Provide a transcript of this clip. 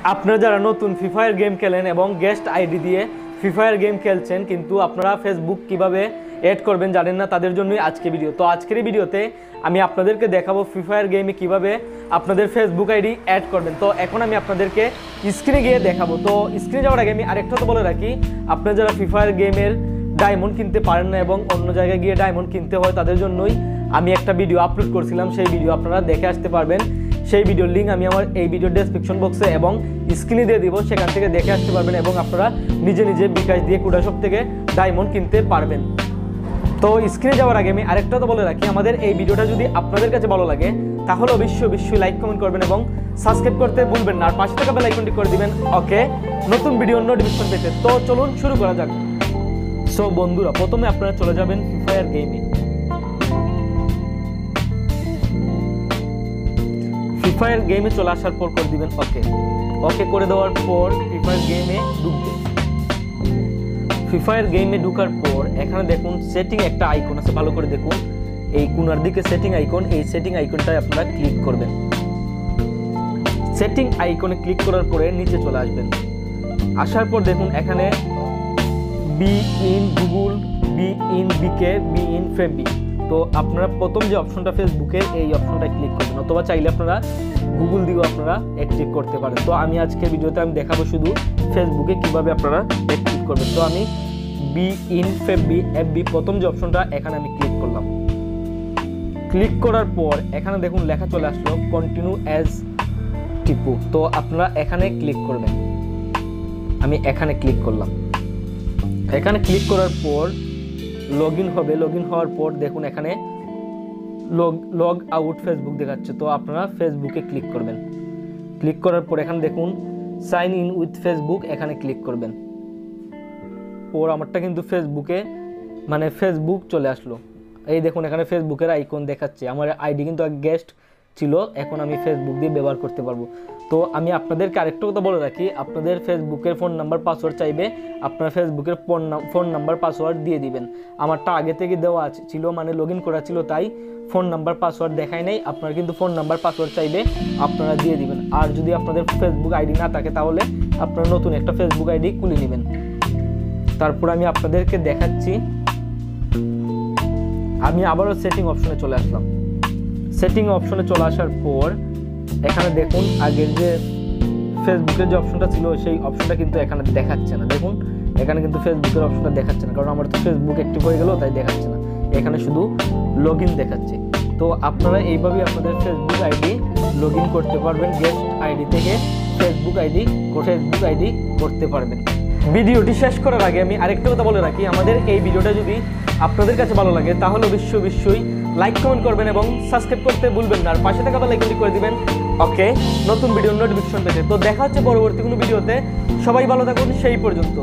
আপনারা যারা নতুন ফ্রি ফায়ার গেম খেলেন এবং গেস্ট আইডি দিয়ে ফ্রি ফায়ার গেম খেলছেন কিন্তু আপনারা ফেসবুক কিভাবে অ্যাড করবেন জানেন না, তাদের জন্যই আজকে ভিডিও। তো আজকের এই ভিডিওতে আমি আপনাদেরকে দেখাবো ফ্রি ফায়ার গেমে কিভাবে আপনাদের ফেসবুক আইডি অ্যাড করবেন। তো এখন আমি আপনাদেরকে স্ক্রিনে গিয়ে দেখাবো। তো স্ক্রিনে যাওয়ার আগে আমি আরেকটা তো বলে রাখি, আপনারা যারা ফ্রি ফায়ার গেমের ডায়মন্ড কিনতে পারেন না এবং অন্য জায়গায় গিয়ে ডায়মন্ড কিনতে হয়, তাদের জন্যই আমি একটা ভিডিও আপলোড করছিলাম। সেই ভিডিও আপনারা দেখে আসতে পারবেন। সেই ভিডিওর লিঙ্ক আমি আমার এই ভিডিওর ডেসক্রিপশন বক্সে এবং স্ক্রিনে দিয়ে দিব, সেখান থেকে দেখে আসতে পারবেন এবং আপনারা নিজে নিজে বিকাশ দিয়ে কুডাশপ থেকে ডায়মন্ড কিনতে পারবেন। তো স্ক্রিনে যাওয়ার আগে আমি আরেকটা তো বলে রাখি, আমাদের এই ভিডিওটা যদি আপনাদের কাছে ভালো লাগে তাহলে অবশ্যই লাইক কমেন্ট করবেন এবং সাবস্ক্রাইব করতে ভুলবেন না, আর পাশে থাকা বেল আইকনটি করে দিবেন ওকে, নতুন ভিডিওর নোটিফিকেশন পেতে। তো চলুন শুরু করা যাক। সো বন্ধুরা, প্রথমে আপনারা চলে যাবেন ফ্রি ফায়ার গেমে। ফ্রি ফায়ার গেমে চলে আসার পর করে দিবেন ওকে করে দেওয়ার পর ফ্রি ফায়ার গেমে ঢুকবেন। ফ্রি ফায়ার গেমে ঢোকার পর এখানে দেখুন সেটিং একটা আইকন আছে, ভালো করে দেখুন এই কোণার দিকে সেটিং আইকন, এই সেটিং আইকনটায় আপনারা ক্লিক করবেন। সেটিং আইকনে ক্লিক করার পরে নিচে চলে আসবেন। আসার পর দেখুন এখানে B in Google, B in BK, B in ফেবি। তো আপনারা প্রথম যে অপশনটা ফেসবুকের এই অপশনটায় ক্লিক করবেন, অথবা চাইলে আপনারা গুগল দিয়েও আপনারা অ্যাক্টিভ করতে পারেন। তো আমি আজকের ভিডিওতে আমি দেখাবো শুধু ফেসবুকে কিভাবে আপনারা অ্যাক্টিভ করবেন। তো আমি বি ইন ফেবি এফবি প্রথম যে অপশনটা এখানে আমি ক্লিক করলাম। ক্লিক করার পর এখানে দেখুন লেখা চলে আসলো কন্টিনিউ অ্যাজ টিপু। তো আপনারা এখানে ক্লিক করবেন। আমি এখানে ক্লিক করলাম। এখানে ক্লিক করার পর লগ ইন হবে। লগ ইন হওয়ার পর দেখুন এখানে লগ আউট ফেসবুক দেখাচ্ছে। তো আপনারা ফেসবুকে ক্লিক করবেন। ক্লিক করার পর এখানে দেখুন সাইন ইন উইথ ফেসবুক, এখানে ক্লিক করবেন। ওর আমারটা কিন্তু ফেসবুকে মানে ফেসবুক চলে আসলো। এই দেখুন এখানে ফেসবুকের আইকন দেখাচ্ছে। আমার আইডি কিন্তু গেস্ট ছিল, এখন আমি ফেসবুক দিয়ে ব্যবহার করতে পারবো। তো আমি আপনাদেরকে আরেকটা কথা বলে রাখি, আপনাদের ফেসবুকের ফোন নাম্বার পাসওয়ার্ড চাইবে, আপনারা ফেসবুকের ফোন নাম্বার পাসওয়ার্ড দিয়ে দিবেন। আমারটা আগে থেকে দেওয়া ছিল, মানে লগ ইন করা ছিল, তাই ফোন নাম্বার পাসওয়ার্ড দেখায় নাই। আপনারা কিন্তু ফোন নাম্বার পাসওয়ার্ড চাইবে, আপনারা দিয়ে দিবেন। আর যদি আপনাদের ফেসবুক আইডি না থাকে তাহলে আপনারা নতুন একটা ফেসবুক আইডি খুলে নেবেন। তারপর আমি আপনাদেরকে দেখাচ্ছি, আমি আবারও সেটিং অপশনে চলে আসলাম। সেটিং অপশনে চলে আসার পর এখানে দেখুন আগের যে ফেসবুকের যে অপশনটা ছিল সেই অপশনটা কিন্তু এখানে দেখাচ্ছে না। দেখুন এখানে কিন্তু ফেসবুকের অপশনটা দেখাচ্ছে না, কারণ আমার তো ফেসবুক অ্যাক্টিভ হয়ে গেল তাই দেখাচ্ছে না, এখানে শুধু লগ ইন দেখাচ্ছে। তো আপনারা এইভাবেই আপনাদের ফেসবুক আইডি লগ ইন করতে পারবেন, গেস্ট আইডি থেকে ফেসবুক আইডি করতে পারবেন। ভিডিওটি শেষ করার আগে আমি আরেকটা কথা বলে রাখি, আমাদের এই ভিডিওটা যদি আপনাদের কাছে ভালো লাগে তাহলে অবশ্যই লাইক কমেন্ট করবেন এবং সাবস্ক্রাইব করতে ভুলবেন না, আর পাশে থাকা বেল আইকনটি করে দিবেন ওকে, নতুন ভিডিওর নোটিফিকেশন পেতে। তো দেখা হচ্ছে পরবর্তী কোনো ভিডিওতে। সবাই ভালো থাকুন সেই পর্যন্ত।